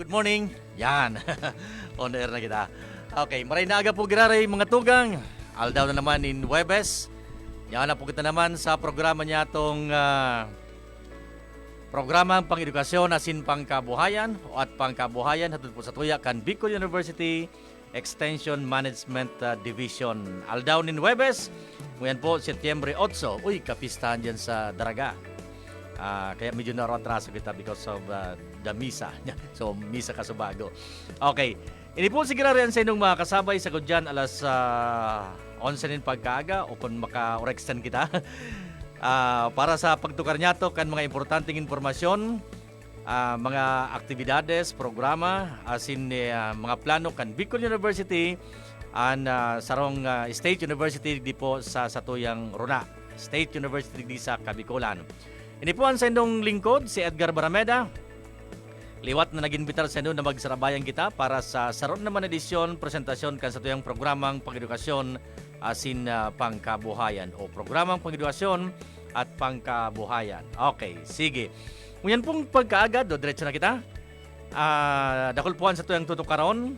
good morning. Yan. On air na kita. Okay, maray na aga po giraray mga tugang. Aldaw na naman in Webes. Yan na po kita naman sa programa niya itong programang pang-edukasyon asin pangkabuhayan o at pangkabuhayan hatod po sa tuya kan Bicol University Extension Management Division. Aldaw in Webes. Ngayon po, Setyembre 8. Uy, kapistahan dyan sa Daraga. Kaya medyo naratraso kita because of the misa. So, misa kasubago. Okay. Ini po siguro rin sa inyong mga kasabay sa dyan alas 11 nin pagkaaga o kung maka-orexten kita. Para sa pagtukar niya to kan mga importanteng informasyon, mga aktibidades, programa, asin mga plano kan Bicol University and sarong State University di po sa Satuyang Runa. State University di sa Kabikulan. Ini po ang sa inyong lingkod, si Edgar Barameda. Liwat na nag-invitar sa inyo na magsarabayan kita para sa saron naman edisyon, presentasyon kan sa tuyang programang pang-edukasyon asin pangkabuhayan o programang pang-edukasyon at pangkabuhayan. Okay, sige. Ngayon pong pagkaagad, diretso na kita. Dakol po ang sa tuyang tutukaron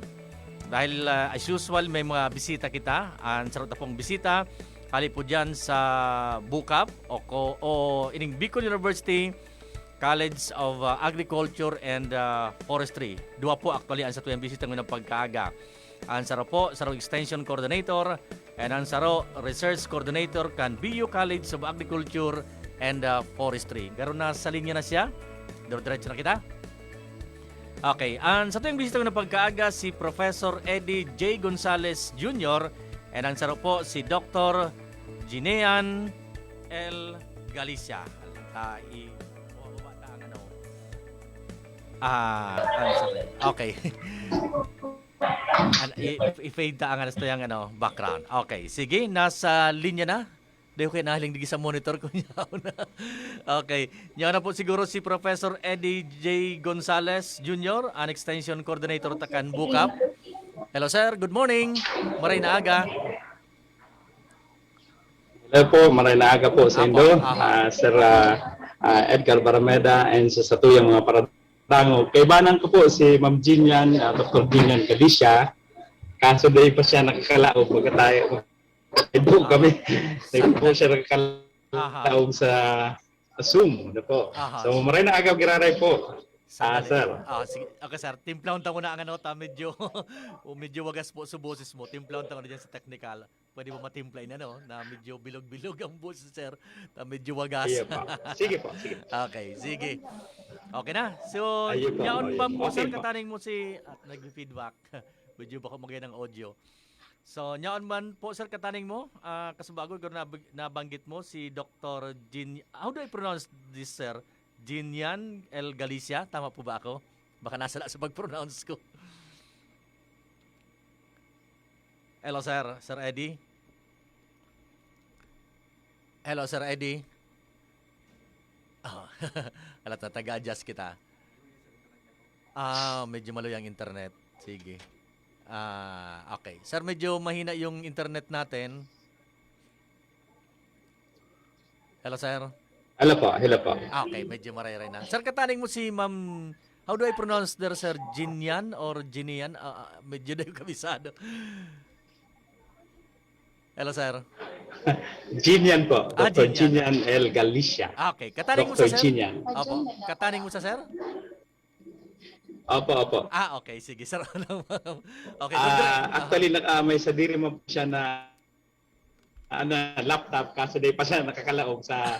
dahil as usual may mga bisita kita. Ang sarot na pong bisita. Kali po dyan sa BUCAP o ining Bicol University College of Agriculture and Forestry. Dua po actually ang sa tuyang bisita ng pagkaaga. Ang saro po, saro Extension Coordinator and ang saro Research Coordinator kan BU College of Agriculture and Forestry. Garo na sa linya na siya. Diretso na kita. Okay, ang sa tuyang bisita ng pagkaaga si Professor Eddie J. Gonzales Jr. and ang saro po si Dr. Ginean L. Galicia. Okay. I-fade ta ang anas to yung background. Okay, sige, nasa linya na. Dahil ko nahaling digi sa monitor ko niya na. Okay, niya na po siguro si Professor Eddie J. Gonzales Jr., an Extension Coordinator takan BUCAP. Hello sir, good morning. Maray na aga. Hello po, maray na aga po sa Indo, Sir Edgar Barameda and sa satuyang mga paratango. Kaibanan ko po si Ma'am Ginian, Dr. Ginian Galicia. Kaso dahil pa siya nakakalaog, magkatayo. Ito kami, dahil po siya nakakalaog sa Zoom. Po. So maray na aga, giraray po. Sir. Sige. Okay, sir. Timplaon ta mo na ang medyo medyo wagas po sa boses mo. Timplaon ta mo na dyan sa technical. Pwede mo matimplay na, na medyo bilog-bilog ang boses, sir. Na medyo wagas. Sige po, sige. Okay, sige. Okay na. So, yaon ba po, sir, kataning mo si nag-feedback. Medyo baka magay ng audio. So, yaon man po, sir, kataning mo. Kasabago, nabanggit mo si Dr. Jin. How do I pronounce this, sir? Ginean L. Galicia. Tama po ba ako? Baka nasala sa pag-pronounce ko. Hello, sir. Sir Eddie. Hello, Sir Eddie. Halata, taga-adjust kita. Medyo malo yung internet. Sige. Okay. Sir, medyo mahina yung internet natin. Hello, sir. Hello po. Okay, medyo maray-ray na. Sir, kataning mo si Ma'am, how do I pronounce there, sir? Ginian or Ginian? Medyo na yung kabisado. Hello, sir. Ginian po. Dr. Ginian L. Galicia. Okay, kataning mo sa sir? Ginian. Opo. Kataning mo sa sir? Opo. Okay, sige, sir. Okay. Actually, may sa diri mo siya na laptop kaso day pa siya nakakalaog sa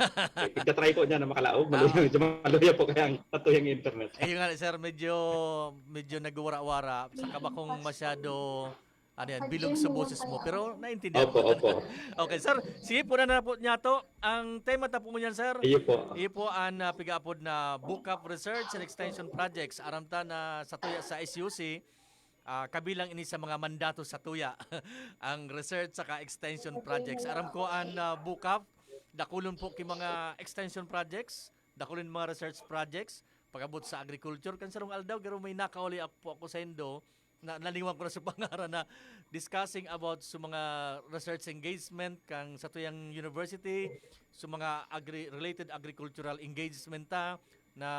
pagka-try ko niya na makalaog maluya po kaya ang tatuyang internet. Yung nga sir, medyo nagwara-wara sa kabakong masyado bilog sa boses mo pero naintindihan mo. Opo. Okay sir, sige po na po niya to. Ang tema ta po mo niyan sir. Iyo po ang pigaapod na BUCAP Research and Extension Projects aramta na sa tuya sa SUC. Kabilang ini sa mga mandato sa tuya ang research saka extension projects. Aram ko ang BUCAP, dakulon po ki mga extension projects, dakulon mga research projects, pagabot sa agriculture. Kan sarong aldaw, garo may nakauli po ako sa Indo, na naliwang ko na sa pangaran na discussing about sa mga research engagement kang sa tuyang university, sa mga related agricultural engagement ta, na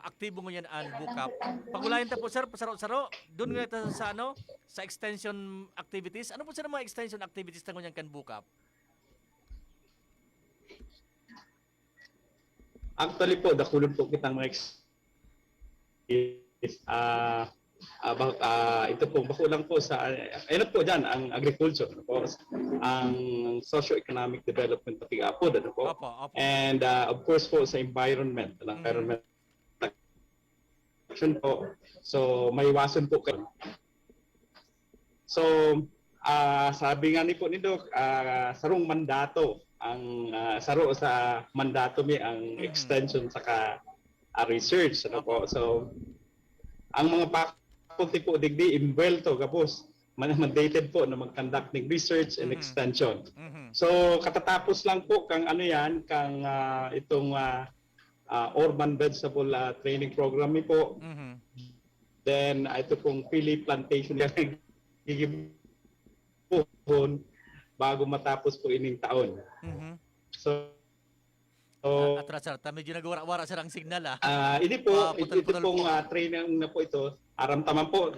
aktibo ngunyan ang bukap. Pagulayan ta po sir, pasaro-saro, doon nga ta sa ano, sa extension activities. Ano po sir ang mga extension activities na ngunyan kan bukap? Actually po, dakulon po kitang mga ito po, bakulang po sa, ayun po dyan, ang agriculture, ano po, ang socio-economic development pati po, ano po. Opo. And of course po sa environment, environment action po. So, may iwasan po kayo. So, sabi nga ni po ni Doc, sarong mandato, ang saro sa mandato mi ang extension saka research, ano po. So, ang mga faculty po digdi inbuelto kapos mandated po na mag-conduct ng research and extension. So katatapos lang po kang ano yan kang itong urban vegetable training program mi po. Then ito pong pili plantation yan po bago matapos po ining taon. So Atras, medyo nagwara-wara sir ang signal ini po, ito putol-putol pong training na po ito, aram-taman po.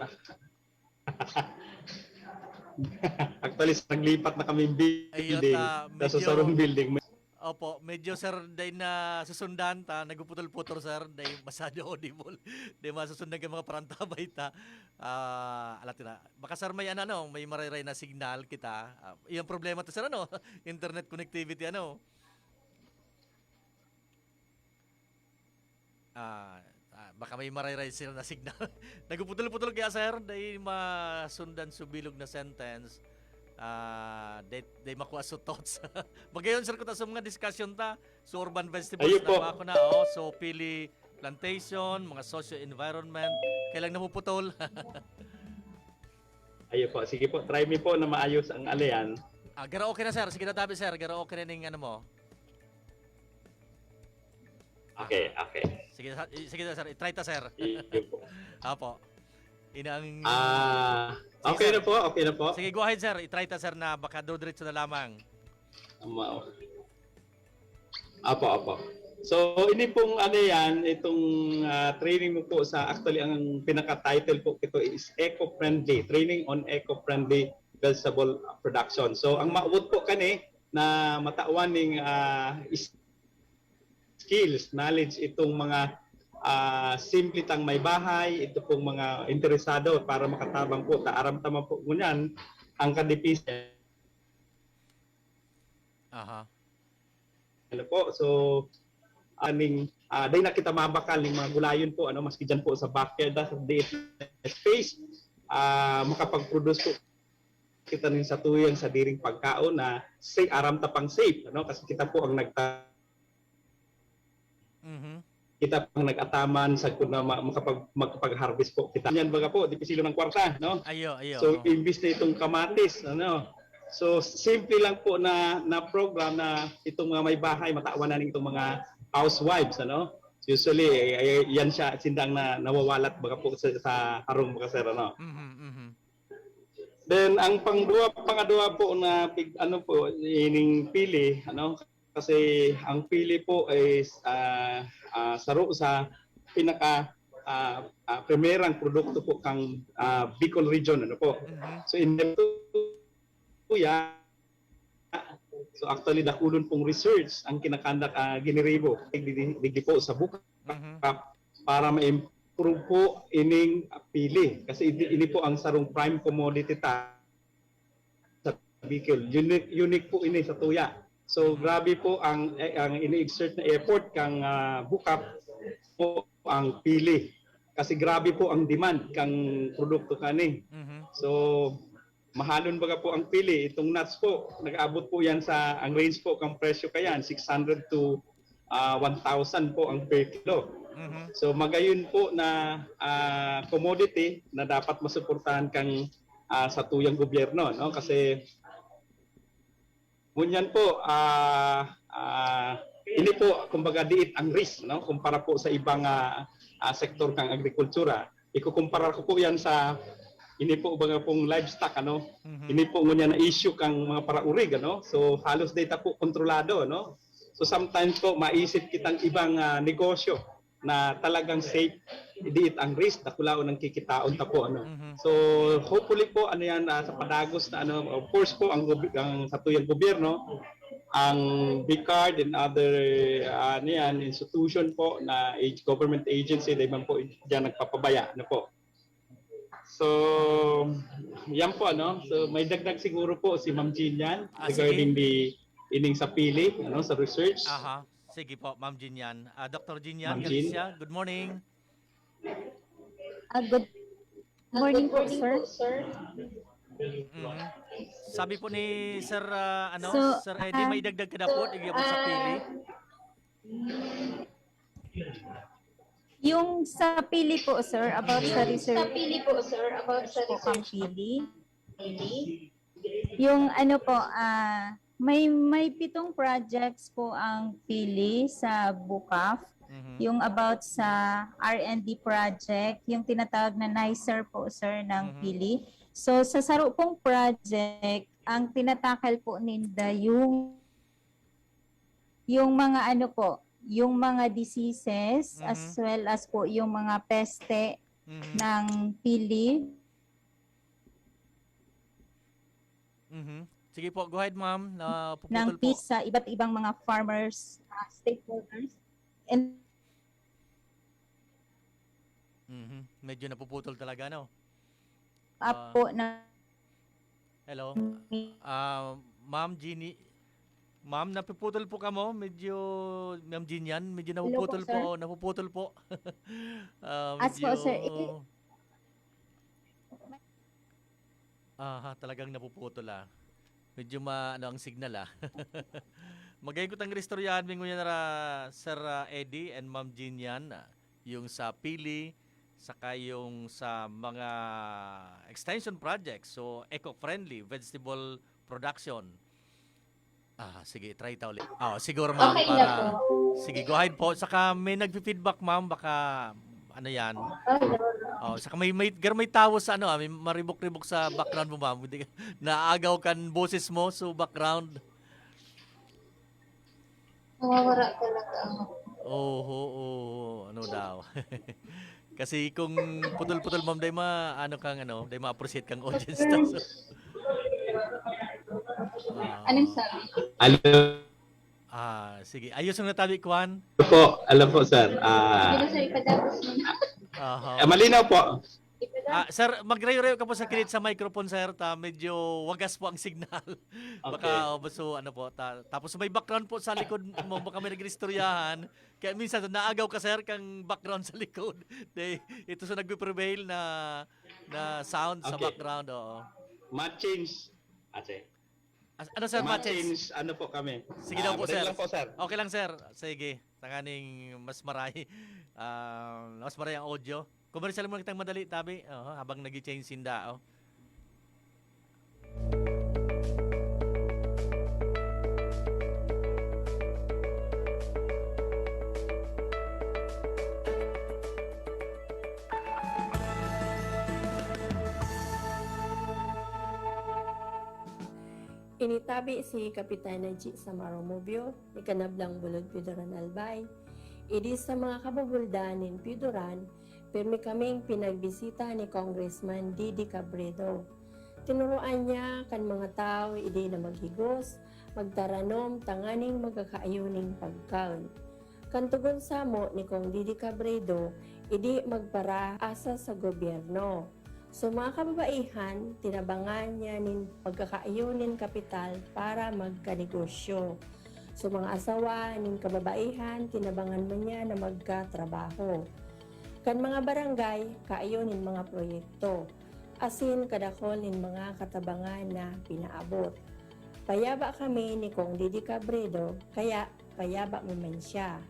Actually, naglipat na kami building, sa sarong building. Opo, medyo sir, day na susundan ta, nagputol-putol sir, day masyado audible, day masusundan ka mga parantabay ta. Alatina, baka sir may may mariray na signal kita. Yung problema to sir, internet connectivity, baka may mariray sila na signal. Nagputol-putol kaya sir, dahil masundan subilog na sentence. Day makuha so thoughts. Magayon sir ko ta sa mga discussion ta. So urban vegetables na ako na. So pili plantation, mga socio-environment. Kailang napuputol. Ayun po, sige po, try me po na maayos ang alayan. Gara okay na sir, sige na tabi sir, gara okay na ng ano mo. Okay. Sige na sir, i-try ta sir. Apo. Inang okay na po. Sige, go ahead sir, i-try ta sir na baka diretso na lamang. Apo. So, ini pong itong training mo po sa, actually, ang pinaka-title po ito is Eco-Friendly, Training on Eco-Friendly Vegetable Production. So, ang maabot po kani na matawan ng skills, knowledge itong mga simple tang may bahay, ito pong mga interesado para makatabang po, taaram-tama po ngunyan ang kadipis. Ano po, so day na kita mabakal ng mga gulayon po, maski dyan po sa backyard, sa space, makapag-produce po kita rin sa tuyang sa diring pagkaon na aram tapang safe, kasi kita po ang kita pang nag-ataman sa kung na makapag-harvest po kita. Yan baga po, di pisilo ng kwarta, Ayo. So, imbis na itong kamatis, So, simple lang po na program na itong mga may bahay, matawan na itong mga housewives, Usually, yan siya, sindang na nawawalat baga po sa harong mga sir, Then, ang pangadua po na, ining pili, kasi ang pili po ay saro sa pinaka primerang produkto po kang Bicol region, So in so actually dakulon pong research ang kinakandak giniribo digdi po sa bukap para ma-improve po ining pili kasi ini po ang sarong prime commodity sa Bicol. Unique po ini sa tuya. So grabe po ang ini-exert na effort kang bukap po ang pili. Kasi grabe po ang demand kang produkto kani. So mahalon baga po ang pili. Itong nuts po, nag-aabot po yan sa, ang range po kang presyo kayan, 600 to 1,000 po ang per kilo. So magayon po na commodity na dapat masuportahan kang sa tuyang gobyerno, Kasi ngunyan po, ini po, kumbaga diit ang risk, kumpara po sa ibang sektor kang agrikultura. Ikukumpara ko po yan sa, ini po baga pong livestock, Ini po ngunyan na issue kang mga paraurig, So halos data po kontrolado, So sometimes po maisip kitang ibang negosyo na talagang safe, idiit ang risk, nakulaon ng kikitaon ta po ano. So hopefully po ano yan sa padagos na ano, of course po ang sa tuyang gobyerno, ang BICARD and other ano yan, institution po na government agency, di man po diyan nagpapabaya na po. So yan po ano. So may dagdag siguro po si Ma'am Jean yan regarding the ining sa pili ano sa research. Aha. Sige po, Ma'am Jinyan. Dr. Jinyan Ma'am Jean. Galicia, good morning. Good morning po, sir. Mhm. Sabi po ni Sir So, Sir Eddie, may dagdag ka na po igabot sa pili. Yung sa pili po, sir, about sa research Pili po, sir, about sa po ang pili. pili. Yung ano po, may 7 projects po ang pili sa BUCAF. Mhm. Yung about sa R&D project, yung tinatawag na NICER po, sir, ng Mhm. pili. So, sa saro pong project, ang tinatakal po ninda yung mga ano po, yung mga diseases, Mhm. as well as po yung mga peste Mhm. ng pili. Mhm. Sige po, go ahead ma'am. ng Puputol po. peace sa iba't ibang mga farmers, stakeholders. And Mhm. Medyo napuputol talaga, no? up po na Hello. Ma'am Jeannie. Ma'am, napuputol po ka mo. Ma'am Jean yan, medyo Hello po, napuputol sir. po. Napuputol po. As po, sir, Talagang napuputol Medyo ano ang signal Magayong ko tang restoryahan mingo yan Sir Eddie and Ma'am Jean yan. Yung sa pili, saka yung sa mga extension projects. So, eco-friendly vegetable production. Sige, try ita ulit. Siguro ma'am Okay na para... po. Sige, go ahead po. Saka may nagfi-feedback ma'am, baka ano yan. Saka may tawo sa may maribok-ribok sa background mo ma'am. Hindi naagaw kan boses mo so background. Nawawara talaga ako. Ano daw. Kasi kung putol-putol ma'am day day ma-appreciate kang audience ta. So, Anong sabi? Alam sige. Ayos ang natabi Kwan. po, alam po sir. Hindi na, sir, ipadagos mo na. Malinaw po. Sir, magreyo-reyo ka po sa kilit sa microphone, sir. Medyo wagas po ang signal. Baka, tapos may background po sa likod mo. Baka may nag-istoryahan. Kaya minsan, naagaw ka, sir, kang background sa likod. Ito sa nagbe-prevail na sound sa Okay. background. Oo. Ma-change. Ate. Ano, sir, matches? Ano po kami? Sige daw po, break sir. lang po, sir. Okay lang, sir. Sige. Tanganing mas maray ang audio. Commercial mo kitang madali, tabi. Habang nag-change sinda. Initabi si Kapitana G. Samaro Mobio, ni Kanablang Bulod Pidoran Albay. Idi sa mga kababuldanin Pidoran, pirmi kaming pinagbisita ni Congressman Didi Cabredo. Tinuruan niya kan mga tao idi na maghigos, magtaranom, tanganing magkakaayuning pagkaon. Kantugon samo ni Kong Didi Cabredo, idi magpara asa sa gobyerno. So mga kababaihan, tinabangan niya nin pagkakaayunin kapital para magkanegosyo. So mga asawa nin kababaihan, tinabangan mo niya na magkatrabaho. Kan mga barangay, kaayunin mga proyekto. Asin kadakol nin mga katabangan na pinaabot. Payaba kami ni Kong Didi Cabredo, kaya payaba mo man siya.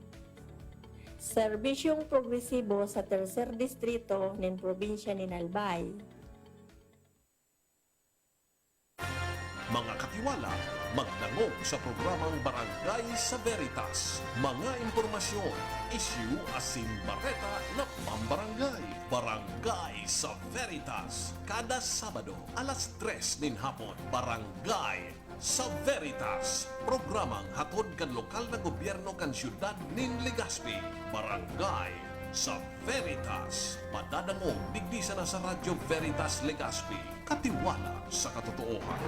Serbisyong progresibo sa tercer distrito ng probinsya ni Albay. Mga katiwala, magnangog sa programang Barangay sa Veritas. Mga impormasyon, issue asin bareta na pambarangay. Barangay sa Veritas. Kada Sabado, alas 3 nin hapon. Barangay sa Veritas, programang hatod kan lokal na gobyerno kan syudad nin Legazpi, Barangay sa Veritas. Padadangog digdi sa nasa Radyo Veritas Legazpi, katiwala sa katotoohan.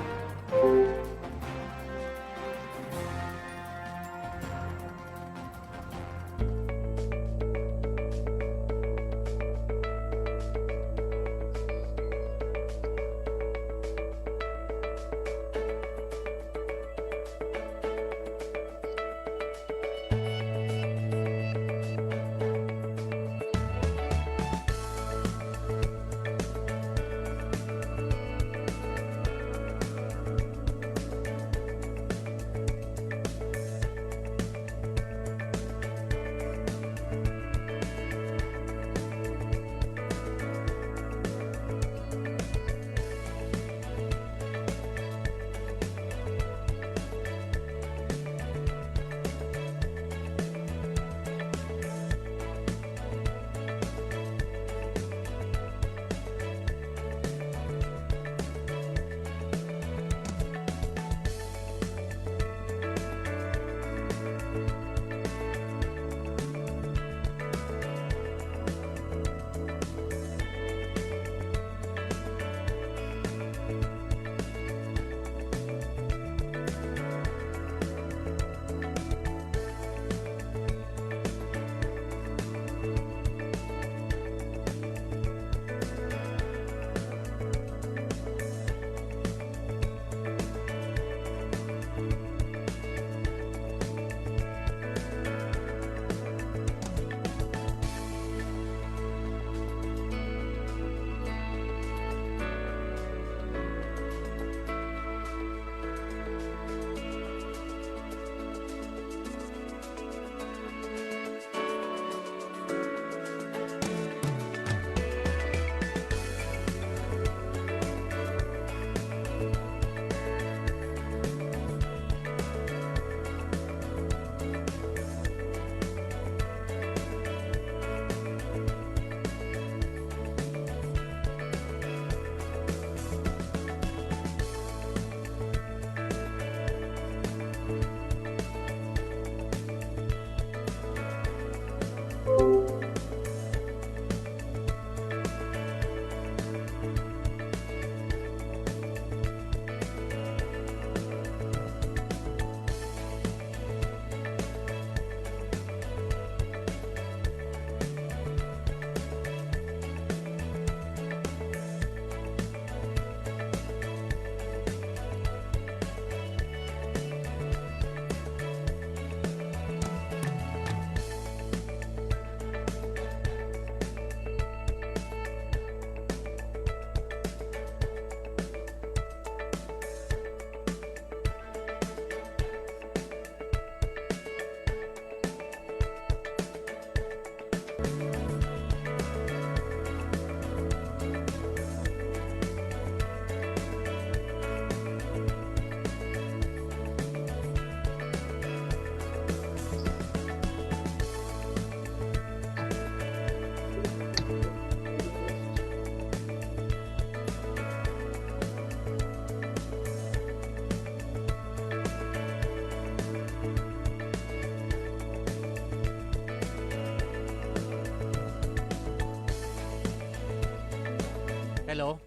Hello?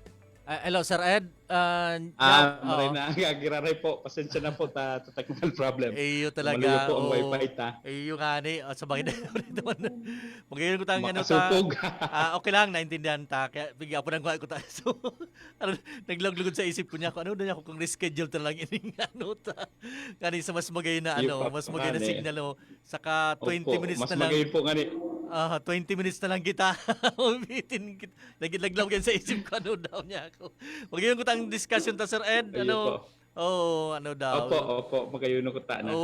Hello, Sir Ed. Maray na giraray po. Pasensya na po ta technical problem. Iyo Malayo talaga. po ang wifi ta. Iyo nga ni. Sa bagay na naman. Magayon ko tayong ano ta. Makasupog. Okay lang, naintindihan ta. Kaya bigyan po ng ko ta. So, naglugod sa isip ko niya kung ano na niya kung reschedule ta lang ining ano ta. Kani sa mas magayon na Iyo pa, mas magayon na kani. signal o. Saka 20 Opo, minutes mas na lang. magayon po nga ni. 20 minutes na lang kita. Umitin kita. Naglaw yan sa isip ko ano daw niya ako. Magayon ko tang discussion ta Sir Ed. Ayun Ano? po. Ano daw? Opo, magayon ko ta na.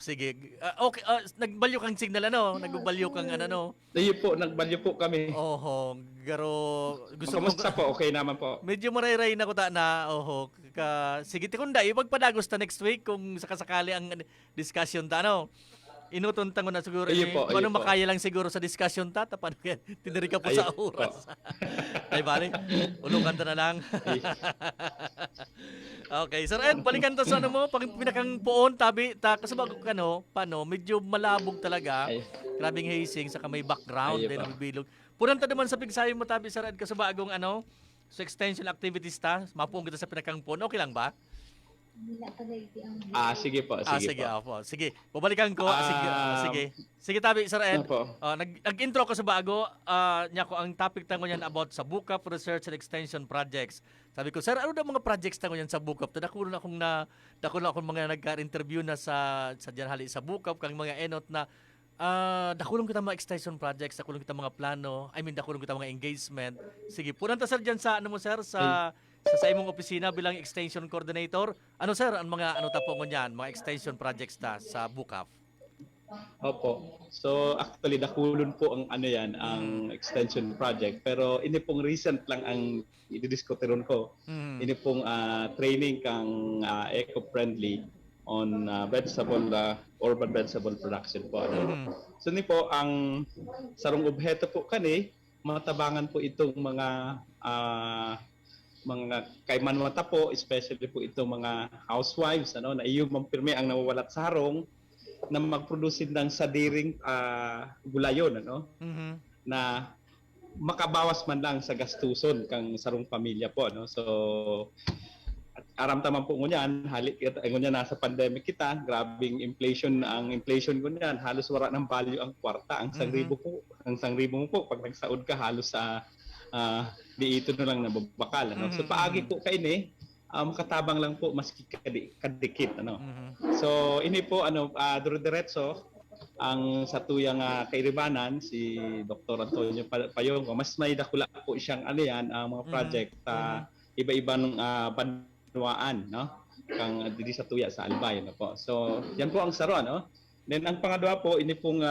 Sige. Okay, nagbalyo kang signal ano? Nagbalyo kang ano no? Ayun po, nagbalyo po kami. Garo gusto ko Kamusta po? Okay naman po. medyo maray-ray na ko ta na sige tikunda ipagpadagos ta next week kung sakasakali ang discussion ta ano. Inuton tango na siguro. Iyo po, Paano iyo po. makaya lang siguro sa discussion ta? Paano yan? Tinari ka po sa Ayun po. oras. Ay, bali. Ulungan ta na lang. Okay, Sir Ed, balikan to sa ano mo, pag pinakang puon, tabi, kasabag ka no, paano, medyo malabog talaga. Ay. Grabing hazing, saka may background, Ayun din pa. ang bilog. Puranta naman sa pigsayo mo, tabi, Sir Ed, kasabagong ano, sa extension activities ta, mapuong kita sa pinakang puon, okay lang ba? Wala ka lagi ang Sige po, Sige, po. po. Sige, babalikan ko. Sige. Sige, tabi, Sir Ed. Ano po? Nag-intro ko sa bago, niya ko ang topic tango niyan about sa Book-up Research and Extension Projects. Sabi ko, Sir, ano daw mga projects tango niyan sa Book-up? Nakulo na akong mga nagka-interview na sa diyan hali sa Book-up kang mga enot na dakulong kita mga extension projects, dakulong kita mga plano, dakulong kita mga engagement. Sige, punanta Sir diyan sa ano mo Sir sa imong opisina bilang extension coordinator. Ano Sir, ang mga tapo mo niyan, mga extension projects ta sa Book-up? Opo. So actually dakulon po ang ang extension project, pero ini pong recent lang ang ididiskuteron ko. Ini pong training kang eco-friendly on urban vegetable production po. So ni po ang sarong obheto po kani matabangan po itong mga kaymanwata po, especially po itong mga housewives na iyo mampirme ang nawawalat sa harong na magproduce ng sadiring gulayon na makabawas man lang sa gastuson kang sarong pamilya po so aram taman po ngunyan halik ngunyan nasa pandemic kita, grabing inflation ngunyan halos wala ng value ang kwarta ang 1,000 mo po pag nagsaod ka halos sa di ito na lang nababakal so paagi po kaini makatabang lang po maski kadikit so ini po diretso ang sa tuyang kairibanan si Dr. Antonio Payongo mas may dakula po siyang mga project iba-ibang banwaan kang dili sa tuya sa Albay po so yan po ang saro then ang pangadwa po ini pong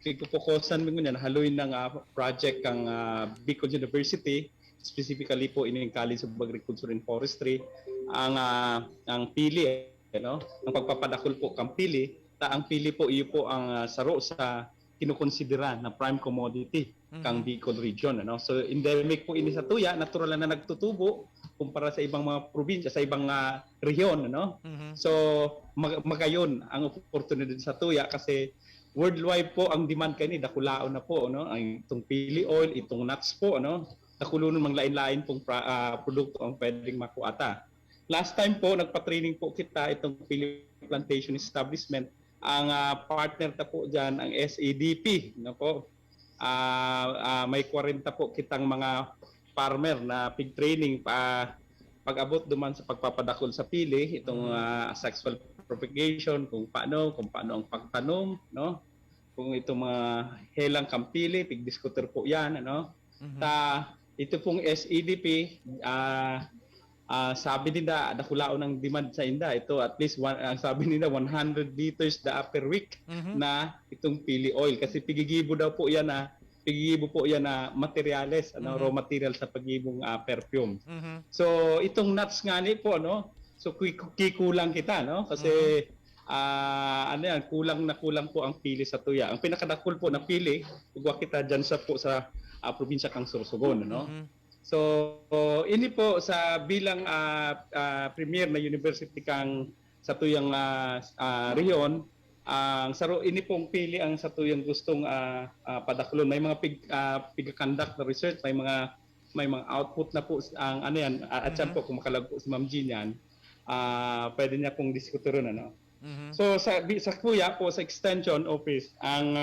pagpupokusan mo niyan haluin ng project kang Bicol University, specifically po in College of Agriculture and Forestry, ang pili ang pagpapadakol po kang pili, ang pili po iyo po ang saro sa kinukonsidera na prime commodity kang Bicol region So endemic po ini sa tuya, natural na nagtutubo kumpara sa ibang mga probinsya, sa ibang rehiyon So magayon ang opportunity sa tuya kasi worldwide po ang demand kani dakulaon na po ang itong pili oil, itong nuts po dakulunon mang lain-lain pong produkto ang pwedeng makuata. Last time po nagpa-training po kita itong pili plantation establishment ang partner ta po diyan ang SADP po. May 40 po kitang mga farmer na pig training pag-abot duman sa pagpapadakol sa pili itong sexual propagation kung paano ang pagtanom kung itong mga helang kampili pigdiskuter po yan ito pong SEDP sabi nila dakulaon ng demand sa inda ito at least sabi nila 100 liters per week na itong pili oil kasi pigigibo po yan na materyales raw material sa pagibong perfume. So itong nuts nga ni po so kikulang kita kasi kulang po ang pili sa tuya. Ang pinakadakol po na pili ugwa kita diyan sa probinsya kang Sorsogon So ini po sa bilang premier na university kang sa tuyang rehiyon ang saro ini pong pili ang sa tuyang gustong padaklon may mga pig-conduct na research may mga output na po ang at yan po kung makalagpo si Ma'am Jean yan pwede niya pong diskuturon So sa kuya po sa extension office ang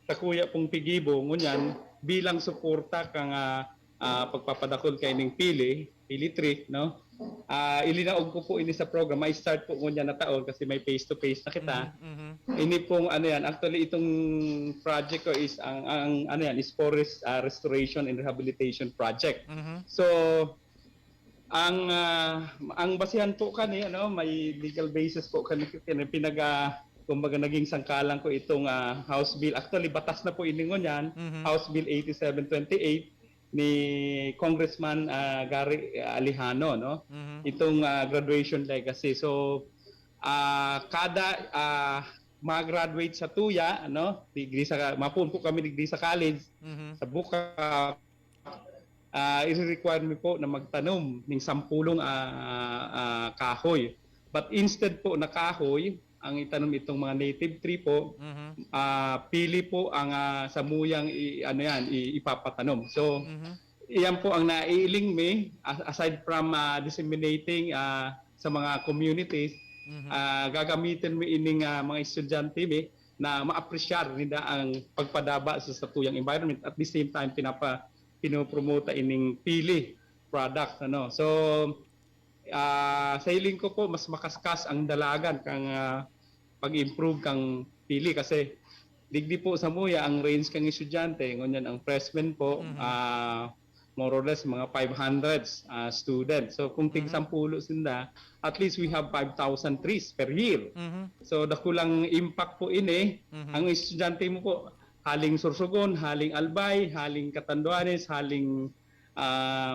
sa kuya pong pigibo ngunyan bilang suporta kang pagpapadakol kay ning pili trick ilinaog ko po ini sa program may start po ngunyan na taon kasi may face to face na kita ini pong actually itong project ko is is forest restoration and rehabilitation project so ang basihan po kani may legal basis po kani kumbaga naging sangkalan ko itong House Bill actually batas na po iningon yan House Bill 8728 ni Congressman Gary Alejano itong graduation legacy so kada mag-graduate sa Tuya, ano, degree sa mapun po kami degree sa college Mhm. sa Buka, i-require mo po na magtanom ng sampulong kahoy. But instead po na kahoy, ang itanom itong mga native tree po, Mhm. pili po ang samuyang ipapatanom. So, Mhm. iyan po ang naiiling me aside from disseminating sa mga communities, Mhm. gagamitin mo ining mga estudyante me na ma-appreciate nila ang pagpadaba sa tuyang environment at the same time pinopromote ining pili product, ano. So sa hiling ko po mas makaskas ang dalagan kang pag-improve kang pili kasi digdi po sa muya ang range kang estudyante ngunyan ang freshman po more or less mga 500 students. So kung tig 10 sila, at least we have 5,000 trees per year. Mhm. So dakulang impact po ini Mhm. ang estudyante mo po haling Sorsogon, haling Albay, haling Catanduanes, haling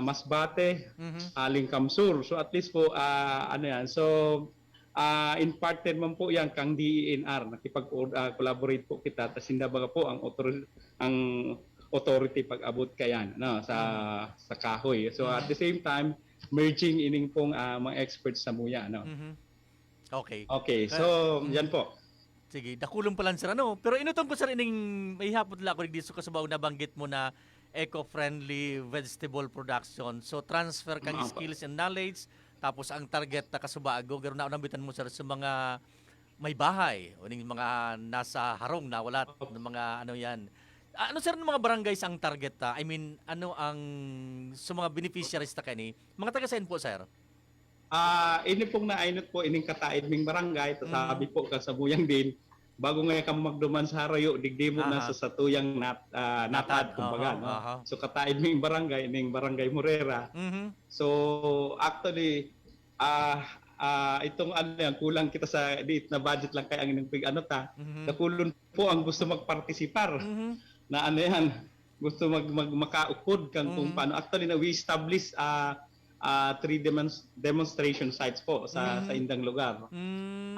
Masbate, Mhm. haling Kamsur. So at least po ano yan. So imparted man po yan kang DENR, nakipag-collaborate po kita tas hindi baga po ang authority pag-abot kayan no sa kahoy. So at the same time merging ining pong mga experts sa muya no. Mhm. Okay. Okay, so yan po. Sige, dakulong pa lang sir ano. Pero inutong ko sir ining may hapon la ako dito kasabaw na banggit mo na eco-friendly vegetable production. So transfer kang Opo. skills and knowledge tapos ang target na kasubago garo na unambitan mo sir sa mga may bahay o ning mga nasa harong na wala ng mga ano yan. Ano sir ng mga barangays ang target ta? I mean, ano ang sa mga beneficiaries ta kani? Mga taga saan po sir? Ini pong nainot po ining kataid ming barangay tatabi po ka sa buyang din bago nga ka magduman sa harayo digdi mo na Aha. sa satuyang natad kumbaga no. Aha. So kataid ming barangay ining barangay Morera. Mhm. So actually itong ano yan, kulang kita sa liit na budget lang kaya ang inang ano ta. Mhm. Nakulon po ang gusto magpartisipar Mhm. na ano yan, gusto makaupod kang kung paano. Actually na we establish 3 demonstration sites po sa indang lugar. Mm.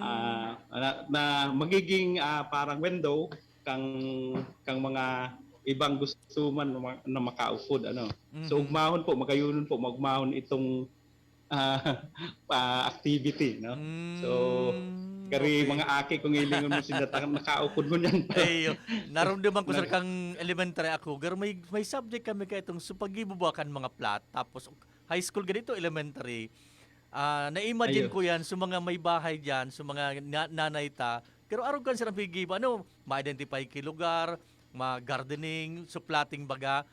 Na magiging parang window kang mga ibang gusto man na makaupod ano. So ugmahon po magayunon po magmahon itong activity no. So kari okay. mga aki kung ilingon mo sila nakaupod mo niyan. Ay, naramdaman ko sir kang elementary ako. Pero may subject kami kay itong supagibubuakan mga plat. Tapos high school ganito, elementary. Na-imagine Ayun. ko yan sa mga may bahay dyan, sa mga nanay ta. Pero araw kan sir ang pigiba, ano, ma-identify ki lugar, ma-gardening, suplating baga.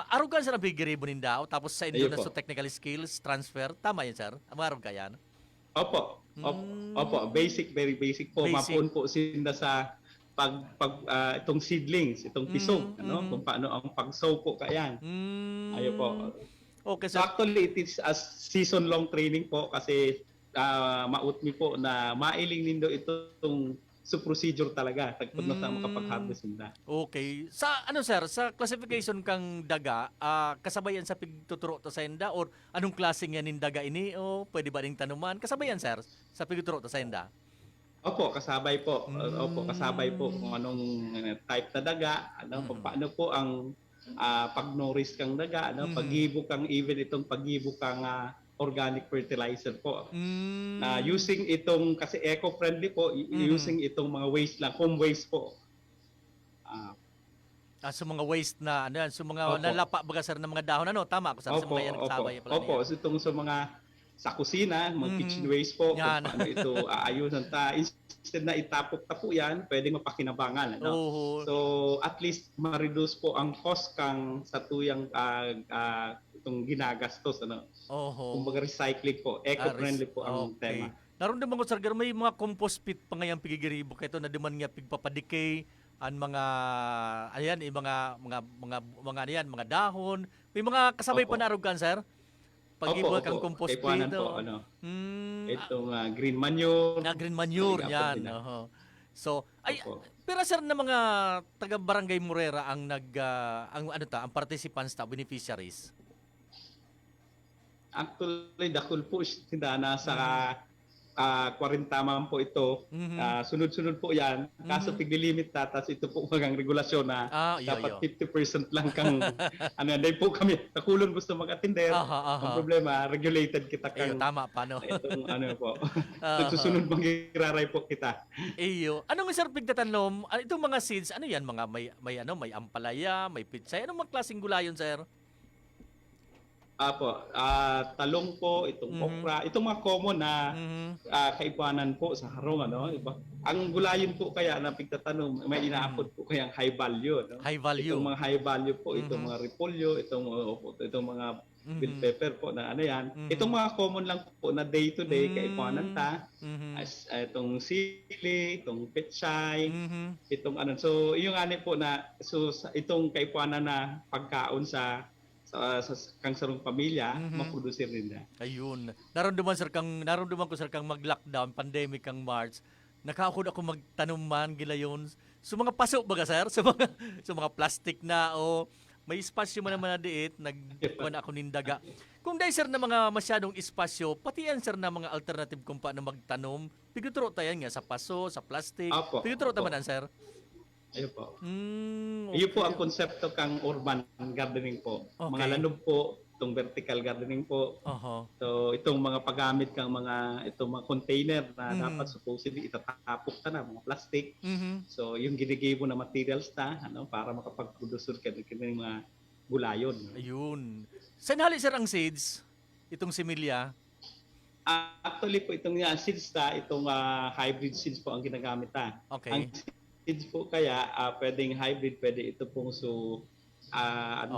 Araw kan sir ang pigiribo ninda. Tapos sa inyo Ayun na po. sa technical skills, transfer. Tama yan sir? Araw ka yan? Opo. Opo, very basic po. Basic. Mapun po sila sa itong seedlings, itong pisog, ano, kung paano ang pag-sow po kayan. Ayo po. Okay, So actually it is a season long training po kasi mautmi po na mailing nindo itong sa procedure talaga tagpud na sa makapag-harvest nila. Okay. Sa ano sir, sa classification kang daga, kasabayan sa pigtuturo to sa enda or anong klaseng yan ning daga ini o pwede ba ning tanuman? Kasabayan sir sa pigtuturo to sa enda? Opo, kasabay po. Opo, kasabay po kung anong type na daga, ano, kung paano po ang pag-nourish kang daga, ano, pag-ibo kang even itong pag-ibo kang organic fertilizer po. Using itong, kasi eco-friendly po, using itong mga waste lang, home waste po. Sa mga waste na, ano yan, sa mga Opo. nalapa baga sir ng mga dahon, ano, tama ako sir, sa mga yan kasabay pala Opo, niya. so itong sa mga sa kusina, mga kitchen waste po, Yan. kung paano ito aayusan ta. Instead na itapok-tapo yan, pwedeng mapakinabangan. Ano? Oo. So at least ma-reduce po ang cost kang sa tuyang itong ginagastos. Ano? Oho. Kumbaga recycling po, eco-friendly po ang tema. Naramdaman ko sir, may mga compost pit pa ngayang pigigiribo kay na duman nga pigpapadikay ang mga ayan mga ayan, mga dahon. May mga kasabay Opo. pa na arugan sir. Pag-ibo kang compost pit. Kaipuanan po, ano, Hmm, itong green manure. na green manure Ay, yan. din na. Oho. So, ay Opo. pero sir na mga taga Barangay Morera ang ang participants ta beneficiaries. Actually, dakul po sila nasa 40 man po ito. Sunod-sunod po yan. Kaso tiglilimit na, tapos ito po mga regulasyon na dapat 50% lang kang dahil po kami, nakulon gusto mag-attender. Ang problema, regulated kita kang Tama pa, no? itong po. Susunod mangyiraray po kita. Anong sir pigtatanom? Itong mga seeds, ano yan? Mga may ampalaya, may pitsay. Anong mga klaseng gulayon, sir? Talong po, itong okra, itong mga common na kaipuanan po sa harong, Ang gulayon po kaya na pigtatanom, may inaapod po kayang high value, High value. Itong mga high value po, itong mga repolyo, itong mga bell pepper po na yan. Itong mga common lang po na day to day kaipuanan itong sili, itong pechay, itong So, yung po na itong kaipuanan na pagkaon sa kang sarong pamilya, maprodusir rin na. Ayun. Naramdaman ko sir kang mag-lockdown, pandemic kang March. Nakaakod ako magtanom man gilayon. So mga paso baga sir, sa mga plastic na o may espasyo man naman na diit, nagkuhan ako nindaga. Kung dahil sir na mga masyadong espasyo, pati yan sir na mga alternative kung paano magtanom, piguturo tayo nga sa paso, sa plastic. Piguturo taman sir. Ayun po. Okay. Iyon po ang konsepto kang urban gardening po. Okay. Mga lanob po, itong vertical gardening po. So itong mga paggamit kang itong mga container na dapat supposedly itatapok ka na, mga plastic. So yung ginigibo na materials na para makapag-produce ka ng mga gulayon. Ayun. Saan hali sir ang seeds? Itong similya? Actually po itong seeds itong hybrid seeds po ang ginagamit Okay. Ang seeds po kaya pwedeng hybrid, pwede ito pong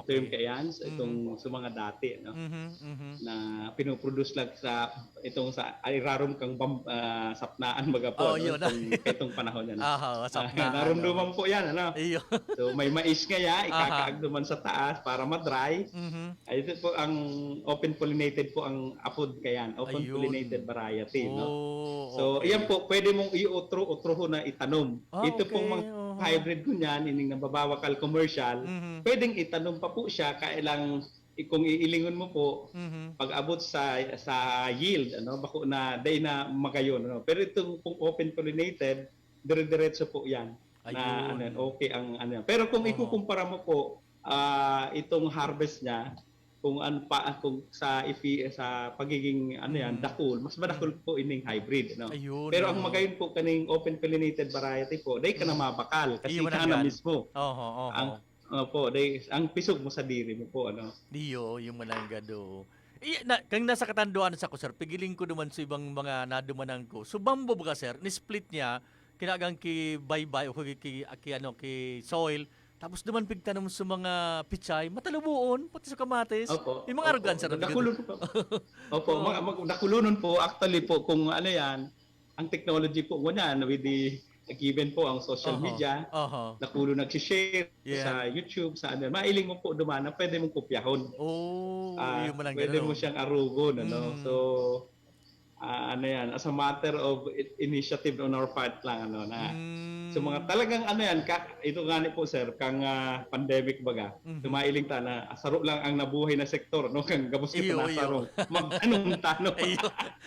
term kaya yan, itong sa mga dati na pinoproduce lang sa irarom kang sapnaan baga po itong panahon yan. Sapnaan. Narumduman po yan So may mais kaya ikakaagduman sa taas para ma-dry. Ito po ang open pollinated po ang apod kaya open pollinated variety So iyan po pwede mong i-utro na itanom. Ito pong mga hybrid ko niyan, ining nababawakal commercial, pwedeng itanong pa po siya kailang kung iilingon mo po pag abot sa yield bako na day na magayon pero itong kung open pollinated dire-diretso po yan na okay ang pero kung ikukumpara mo po itong harvest niya kung sa pagiging dakul, mas madakul po ining hybrid pero ang magayon po kaning open pollinated variety po day ka na mabakal kasi ka na mismo ang pisog mo sa diri mo po yung malanggado. Kang nasa katanduan sa ko sir, pigiling ko naman sa ibang mga nadumanan ko. So bambo ba sir, ni-split niya kinagang ki bye-bye o ki soil. Tapos naman pigtanom sa mga pichay, matalubuon, pati sa kamatis. Yung mga argan sir. Nakulunon po. Nakulunon po actually po kung ang technology po muna with the given po ang social media, nakulo nag-share sa YouTube, sa mailing mo po dumana, pwede mong kopyahon. Pwede mo siyang arugon, So, as a matter of initiative on our part lang, So mga talagang ito nga po sir, kang pandemic baga, tumailing ta na asaro lang ang nabuhay na sektor, kang gabos kita na asaro. Tanong.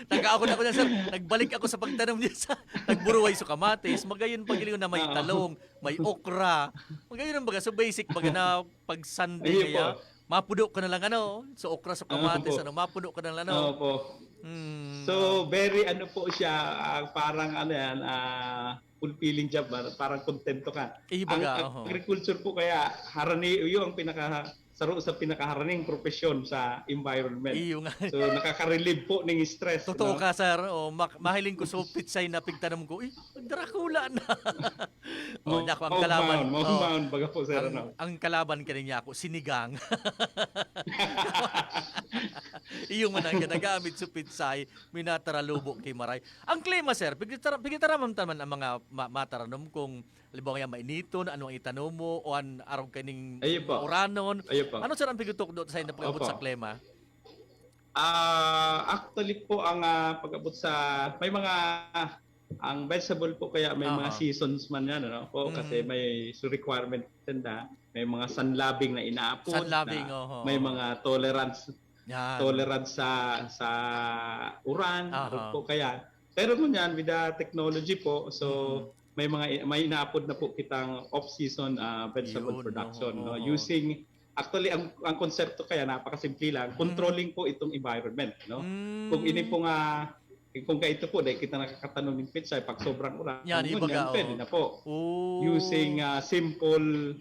Taga ako na sir, nagbalik ako sa pagtanong niya sa nagburuway sa kamatis, magayon pagiling na may talong, may okra. Magayon baga, so basic baga na pag Sunday kaya, mapudo ka na lang so okra sa kamatis, mapudo ka na lang So very po siya, parang fulfilling job, parang kontento ka. Ang agriculture po kaya yung pinakasaro sa pinakaharaning profesyon sa environment. So nakaka-relieve po ng stress. Totoo ka sir, mahiling ko so pitsay na pigtanong ko, Dracula na. Nako ang kalaban. Mahumaon baga po sir. Ang kalaban kaniya ako, sinigang. Yung man ang ginagamit sa pitsay, minataralubo kay Maray. Ang klima sir, pigitaramam taman ang mga mataranom kung halimbawa kaya mainiton, ano ang itanom mo, o an araw kaning uranon. Ano sir ang pigutok doon sa pag-abot sa klima? Actually po ang pag-abot sa may mga ang vegetable po kaya may mga seasons man yan kasi may requirement tanda, may mga sunlabbing na inaapod, may mga tolerance sa uran po kaya pero mo yan with the technology po, so may ina-upload na po kitang off-season vegetable Yun, production, no? oo. Using actually ang konsepto kaya napakasimple lang, controlling po itong environment, no? Kung ini po nga kung kaito po dahil kita nakakatanong ng pizza pag sobrang ulan, Yan, ibaga, pwede oo. na po. Oh. Using simple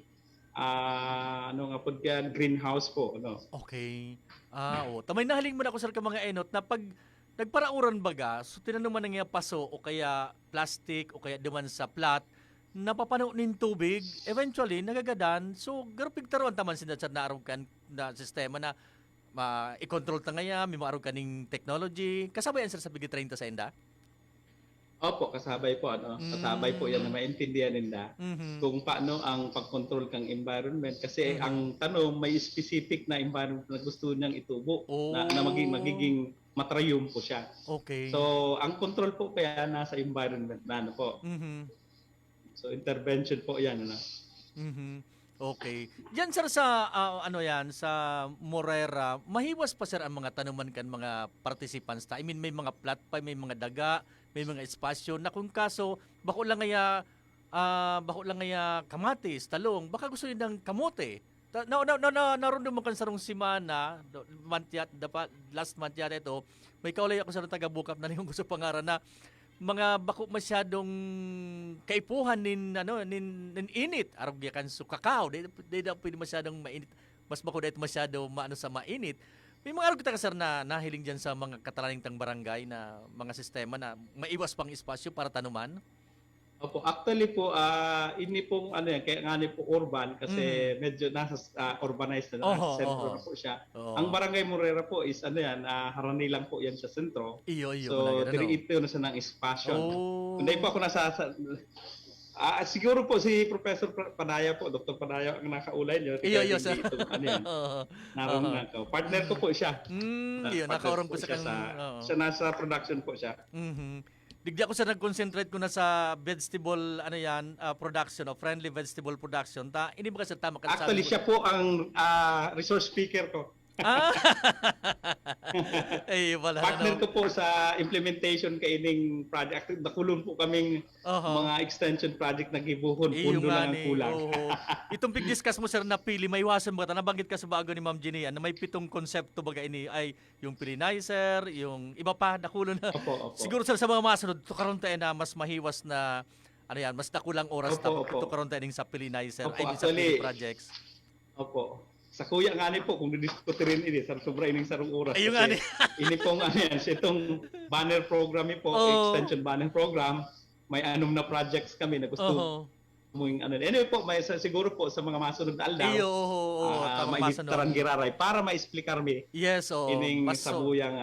ano nga po yan, greenhouse po, no? Okay. Tamay nahaling mo na ako sir ka mga enot na pag nagparauran baga, so tinanong man nga paso o kaya plastic o kaya duman sa plat, napapano nin tubig, eventually nagagadan, so garupig taruan taman sinad sa naarog kan na sistema na i-control ta ngaya, may maarog kaning technology. Kasabay yan sir sa Bigi 30 sa enda? Opo, kasabay po, ano? Kasabay po yan na maintindihan nila Mhm. kung paano ang pag-control kang environment. Kasi ang tanong, may specific na environment na gusto niyang itubo na magiging matrayum po siya. Okay. So, ang control po kaya nasa environment na ano po. Mhm. So, intervention po yan. Ano? Mhm. Okay. Diyan sir sa ano yan sa Morera, mahiwas pa sir ang mga tanuman kan mga participants ta. I mean may mga plat pa, may mga daga, may mga espasyo na kung kaso bako lang ngaya kamatis, talong, baka gusto niyo ng kamote. Naroon mo kan sarong simana, last month yata ito, may kaulay ako sa taga-bukap na yung gusto pangaran na mga bako masyadong kaipuhan nin init arog yakan su kakao di daw pwede masyadong mainit, mas bako dahil masyado maano sa mainit. May mga arog kita sir na nahiling diyan sa mga katalaning tang barangay na mga sistema na maiwas pang espasyo para tanuman. Opo, actually po, ini pong ano yan, kaya nga po urban kasi medyo nasa urbanized na, nasa sentro na po siya. Oo. Ang Barangay Morera po is ano yan, harani lang po yan sa sentro. Iyo So, malagyan, ano? ito na siya ng espasyo. Oh. Hindi po ako siguro po si Professor Panaya po, Dr. Panaya ang nakaulay niyo. Iyo sir. Ano yan, naroon ko. Partner ko po siya. Iyo Partner nakaurong ko po sa siya kan. siya nasa production po siya. Mhm. Digdi ako sa nag-concentrate ko na sa vegetable production o friendly vegetable production ta ini ba kasi tama kan Actually, siya po ang resource speaker ko. Ay wala Partner ko po sa implementation kaining project. Nakulong po kaming mga extension project na gibuhon. Pundo lang ang kulang. Itong pig-discuss mo sir na pili, may iwasan ba? Nabanggit ka sa bago ni Ma'am Jenny na may 7 konsepto baga ini ay yung pilinizer, yung iba pa nakulo na. Opo. Siguro sir sa mga masunod, tukaron tayo na mas mahiwas na mas dakulang oras Opo. tukaron tayo sa pilinizer, Opo, ay sa actually, pili projects. Opo. Sa kuya nga ni po, kung didiskuti rin ini, sobra ining sarong oras. Ayun Kasi nga ni. ini po nga yan, itong banner program po, extension banner program, may anom na projects kami na gusto mong ano. Anyway po, may siguro po sa mga masunod na aldaw, may gitaran giraray para ma-explicar mi Yes, ining sabuyang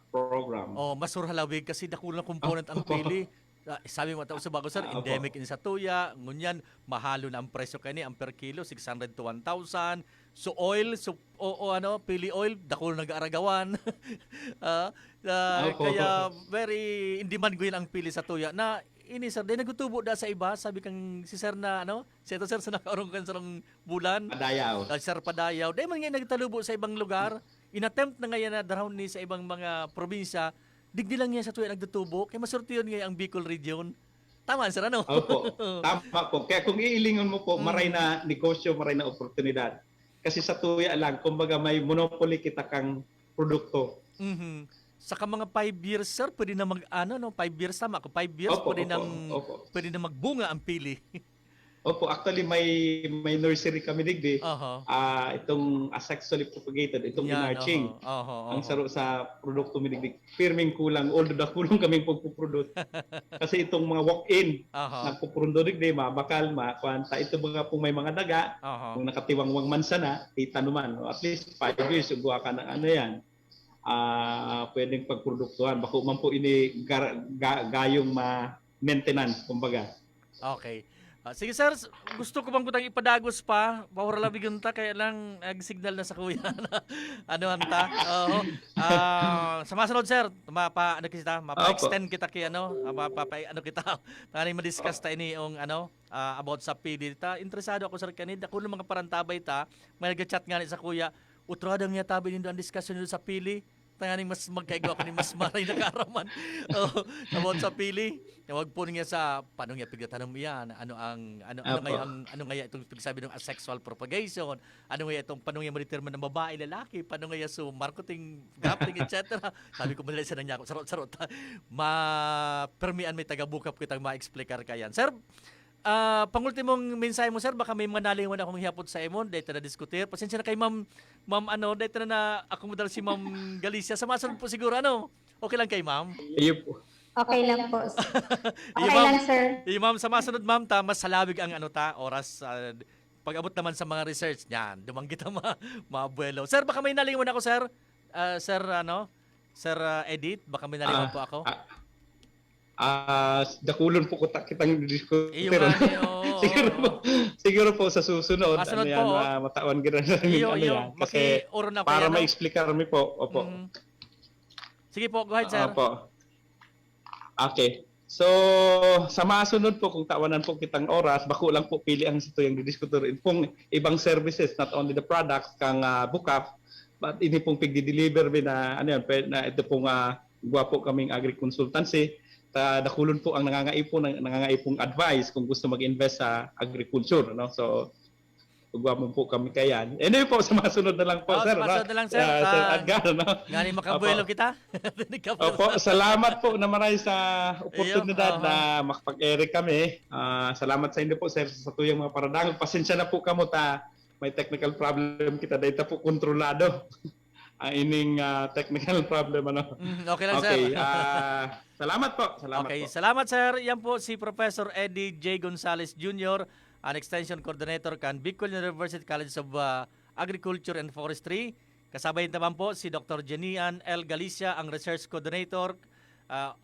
program. Masurhalawig kasi dakulang component ang pili. Sabi mo sa bago sir, endemic in sa tuya, ngunyan mahalo na ang presyo kani ang per kilo 600 to 1,000. So oil, pili oil dakul nag-aragawan. Kaya very in demand ko yun ang pili sa tuya na ini sir, dahil nagutubo da sa iba, sabi kang si sir na si ito sir sa nakaurong kan sarong bulan. Padayaw. Sir Padayaw. Dahil man ngayon nagtalubo sa ibang lugar, inattempt na ngayon na daroon ni sa ibang mga probinsya, digdi lang niya sa tuya nagtutubo, kaya masurti yun ngayon ang Bicol region. Tama, sir, ano? Opo, tama po. Kaya kung iilingon mo po, maray na negosyo, maray na oportunidad. Kasi sa tuya lang, kumbaga may monopoly kita kang produkto. Mhm. Saka mga 5 years, sir, pwede na 5 years tama. Kung 5 years, pwede na magbunga ang pili. Opo, actually may nursery kami digdi. Itong asexually propagated, itong enarching. Ang saro sa produkto mi digdi. Firming kulang, although dakulong kaming pagpuproduce. Kasi itong mga walk-in, nagpuproduce digdi, mabakal, makwanta. Ito mga kung may mga daga, kung nakatiwangwang mansa na, itanuman. At least 5 years, uguha ka ng ano yan. Pwedeng pagproduktuhan. Bako man po ini gayong maintenance, kumbaga. Okay. Sige sir, gusto ko bang kutang ipadagos pa? Pahura labig ta, kaya lang nag-signal na sa kuya. Hanta? Sa masunod sir, mapa-extend kita kay ma-discuss ta ini yung about sa PD ta. Interesado ako sir kanina, kung mga parantabay ta, may nag-chat nga ni sa kuya, utradang niya tabi nindo ang discussion nito sa pili. Tanganing mas magkaigaw ako ni mas maray na karaman. Oh, about sa pili. Wag po niya sa paano niya pigtatanong yan. Ano Apo. ngaya itong pagsabi ng asexual propagation? Ano ngaya itong paano niya ma-determine ng babae, lalaki? Paano ngaya so marketing, gapting, etc. Sabi ko madali sa nanya ako sarot-sarot. Permian may taga-bukap kitang ma-explicar kayan. Sir, pangultimong mensahe mo, sir, baka may manalingon akong hiyapot sa imon, dahil na diskutir. Pasensya na kay ma'am, dahil na akomodal si ma'am Galicia. Sa masunod po siguro, okay lang kay ma'am? Iyo po. Okay lang po. Yung Okay ma'am, lang, sir. yung ma'am, sa masunod, ma'am, mas salawig ang oras. Pag-abot naman sa mga research, yan, dumanggit ang mga abuelo. Sir, baka may nalingon ako, sir. Sir Edith, baka may nalingon po ako. Dakulon po ko kitang diskutir. Iyo nga, siguro po sa susunod, Masunod po, matawan gina Iyo, yan. Kasi maki-oro na para kayo, ma-explicar mi po. Opo. Sige po, go ahead, sir. Opo. Okay. So, sa masunod po, kung tawanan po kitang oras, bako lang po pili ang ito yung didiskuturin pong ibang services, not only the products, kang bukap, but ini pong pigdi-deliver na, na ito pong gwapo kaming agri-consultancy. Dakulon po ang nangangaipong advice kung gusto mag-invest sa agriculture, no? So gwapo po kami kayan. Anyway po, sa masunod na lang po, sir. Sa masunod na lang, sir. Sir Edgar, no? Ngani makabuelo kita. Opo, salamat po na maray sa Iyo, oportunidad na makapag-ere kami. Salamat sa inyo po, sir, sa tuyang mga paradang. Pasensya na po kamo may technical problem kita data po kontrolado. Ang ining technical problem Okay lang, sir. Okay, salamat po. Salamat Okay, po. salamat, sir. Yan po si Professor Eddie J. Gonzales Jr., an Extension Coordinator kan Bicol University College of Agriculture and Forestry. Kasabay naman po si Dr. Jenian L. Galicia, ang Research Coordinator.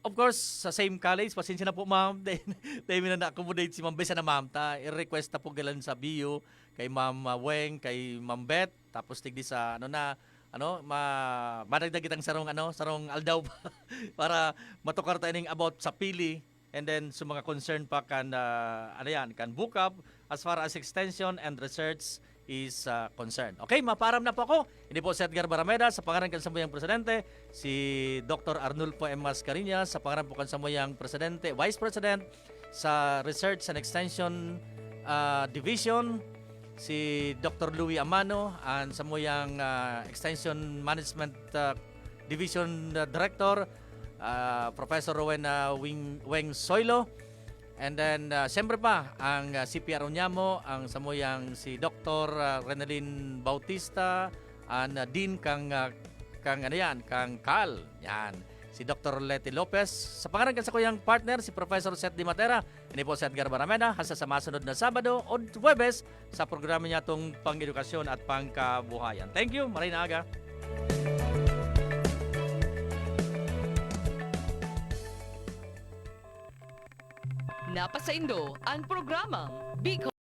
Of course, sa same college. Pasensya na po, ma'am. Dahil na na-accommodate si ma'am Besa na ma'am. I-request na po galan sa BU kay ma'am Weng, kay ma'am Beth. Tapos tigdi sa madagdag itang sarong aldaw para matukar tayo ning about sa pili, and then sa mga concern pa kan bukap as far as extension and research is concerned. Okay, maparam na po ako. Hindi po si Edgar Barameda, sa pangalan kan samuyang presidente, si Dr. Arnulfo M. Mascareñas, sa pangalan po kan samuyang presidente, vice president sa Research and Extension Division, si Dr. Louie Amano, ang samuyang Extension Management Division Director, Professor Rowen Weng Soilo, and then siyempre pa ang CPR Unyamo, ang samuyang si Dr. Renalyn Bautista, ang Dean kang Cal, yan. Si Dr. Leti Lopez. Sa pangalan sa kuyang partner, si Professor Seth Di Matera. Ini po si Edgar Barameda. Hasta sa masunod na Sabado o Huwebes sa programa niya itong pang-edukasyon at pangkabuhayan. Thank you. Maray na aga. Napasaindo ang programang Bicol